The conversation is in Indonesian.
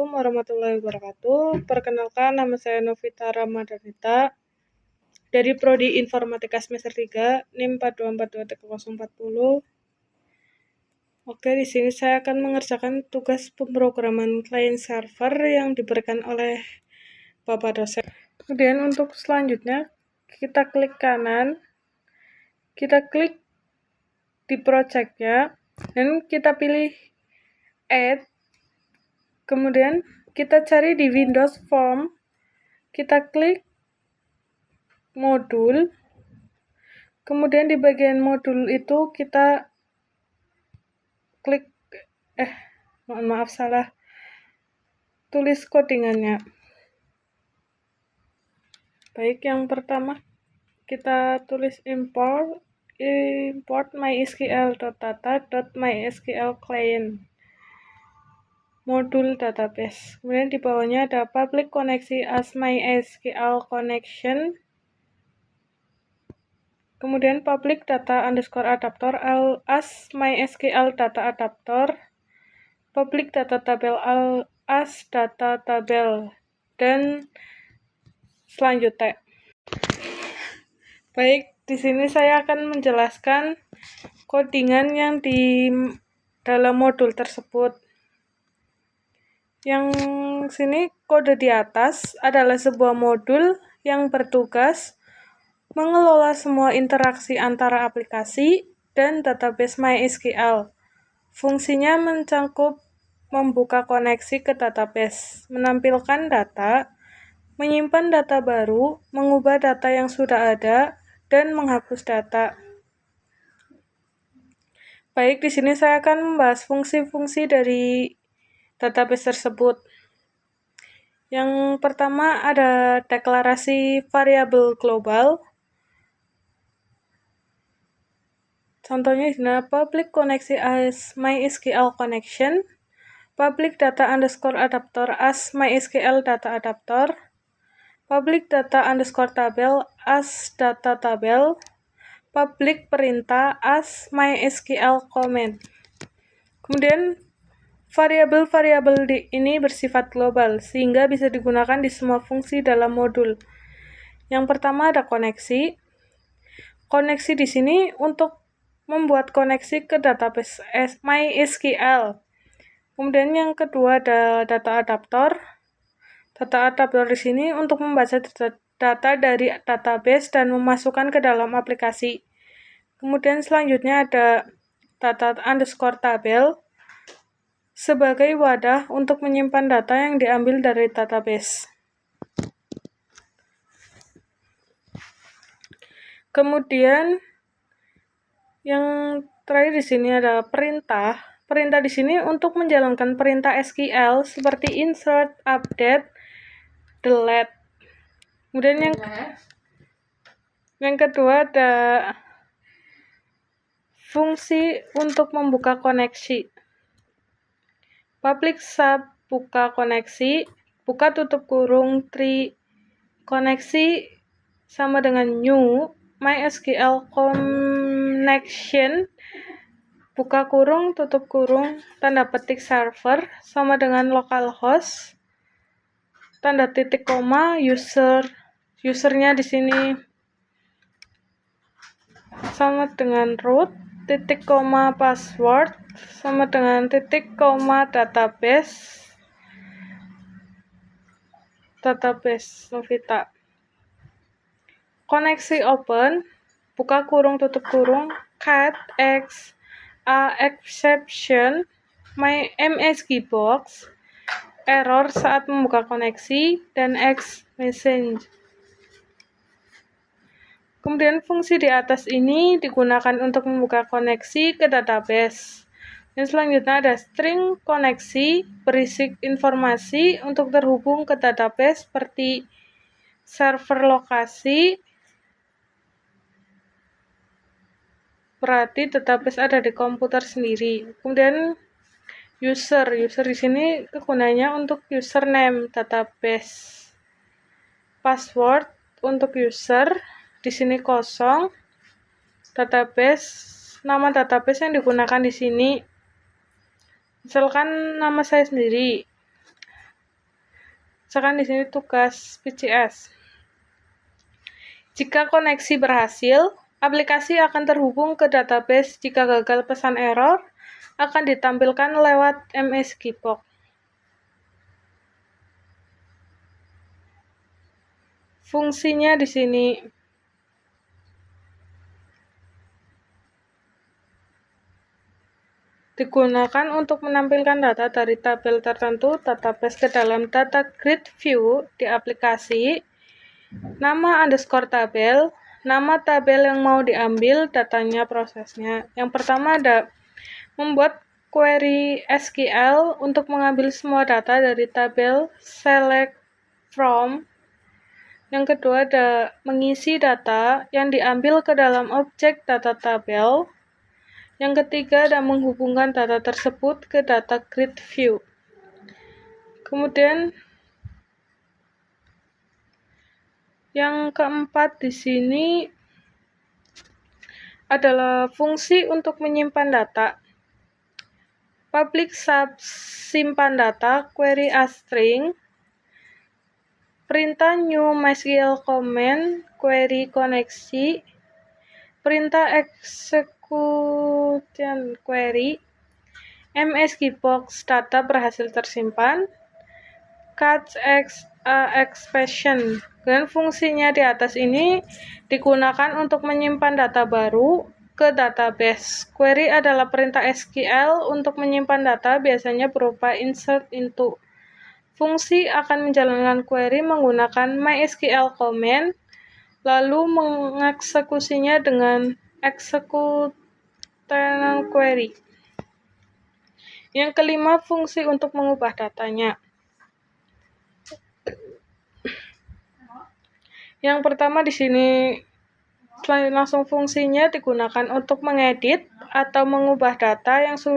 Assalamualaikum warahmatullahi wabarakatuh. Perkenalkan, nama saya Novita Ramadanita dari Prodi Informatika semester 3, NIM 42423040. Oke, di sini saya akan mengerjakan tugas pemrograman client server yang diberikan oleh Bapak dosen. Kemudian untuk selanjutnya, kita klik kanan, kita klik di project-nya, dan kita pilih Add. Kemudian kita cari di Windows Form, kita klik modul, kemudian di bagian modul itu kita klik, salah tulis codingannya. Baik, yang pertama kita tulis import mysql.data.mysql-client modul database. Kemudian di bawahnya ada public koneksi as MySQL connection. Kemudian public data underscore adapter as MySQL data adapter. Public data tabel as data tabel. Dan selanjutnya. Baik, di sini saya akan menjelaskan codingan yang di dalam modul tersebut. Yang sini kode di atas adalah sebuah modul yang bertugas mengelola semua interaksi antara aplikasi dan database MySQL. Fungsinya mencangkup membuka koneksi ke database, menampilkan data, menyimpan data baru, mengubah data yang sudah ada, dan menghapus data. Baik, di sini saya akan membahas fungsi-fungsi dari database tersebut. Yang pertama ada deklarasi variabel global. Contohnya di sini public koneksi as MySQL connection, public data underscore adapter as MySQL data adapter, public data underscore tabel as data tabel, public perintah as MySQL command. Kemudian variabel-variabel ini bersifat global sehingga bisa digunakan di semua fungsi dalam modul. Yang pertama ada koneksi. Koneksi di sini untuk membuat koneksi ke database MySQL. Kemudian yang kedua ada data adapter. Data adapter di sini untuk membaca data dari database dan memasukkan ke dalam aplikasi. Kemudian selanjutnya ada data underscore tabel sebagai wadah untuk menyimpan data yang diambil dari database. Kemudian yang terakhir di sini ada perintah. Perintah di sini untuk menjalankan perintah SQL seperti insert, update, delete. Kemudian yang kedua ada fungsi untuk membuka koneksi. Public sub buka koneksi, buka tutup kurung tree koneksi sama dengan new MySQL connection buka kurung tutup kurung tanda petik server sama dengan localhost tanda titik koma usernya di sini sama dengan root titik koma password sama dengan titik koma database Novita. Koneksi open buka kurung tutup kurung cat x exception my MSG box error saat membuka koneksi dan x message. Kemudian fungsi di atas ini digunakan untuk membuka koneksi ke database. Dan selanjutnya ada string koneksi berisi informasi untuk terhubung ke database seperti server lokasi. Berarti database ada di komputer sendiri. Kemudian user di sini kegunaannya untuk username database. Password untuk user di sini kosong. Nama database yang digunakan di sini misalkan nama saya sendiri. Misalkan di sini tugas PCS. Jika koneksi berhasil, aplikasi akan terhubung ke database. Jika gagal, pesan error akan ditampilkan lewat MSGbox. Fungsinya di sini digunakan untuk menampilkan data dari tabel tertentu database ke dalam data grid view di aplikasi. Nama _tabel, nama tabel yang mau diambil, datanya, prosesnya. Yang pertama ada membuat query SQL untuk mengambil semua data dari tabel select from. Yang kedua ada mengisi data yang diambil ke dalam objek data tabel. Yang ketiga ada menghubungkan data tersebut ke data grid view. Kemudian yang keempat di sini adalah fungsi untuk menyimpan data. Public sub simpan data, query string, perintah new MySQL command, query koneksi, perintah execution query, MSGbox data berhasil tersimpan, catch expression. Dan fungsinya di atas ini digunakan untuk menyimpan data baru ke database. Query adalah perintah SQL untuk menyimpan data, biasanya berupa insert into. Fungsi akan menjalankan query menggunakan MySQL command, lalu mengeksekusinya dengan execution query. Yang kelima, fungsi untuk mengubah datanya. Yang pertama di sini langsung fungsinya digunakan untuk mengedit atau mengubah data yang sudah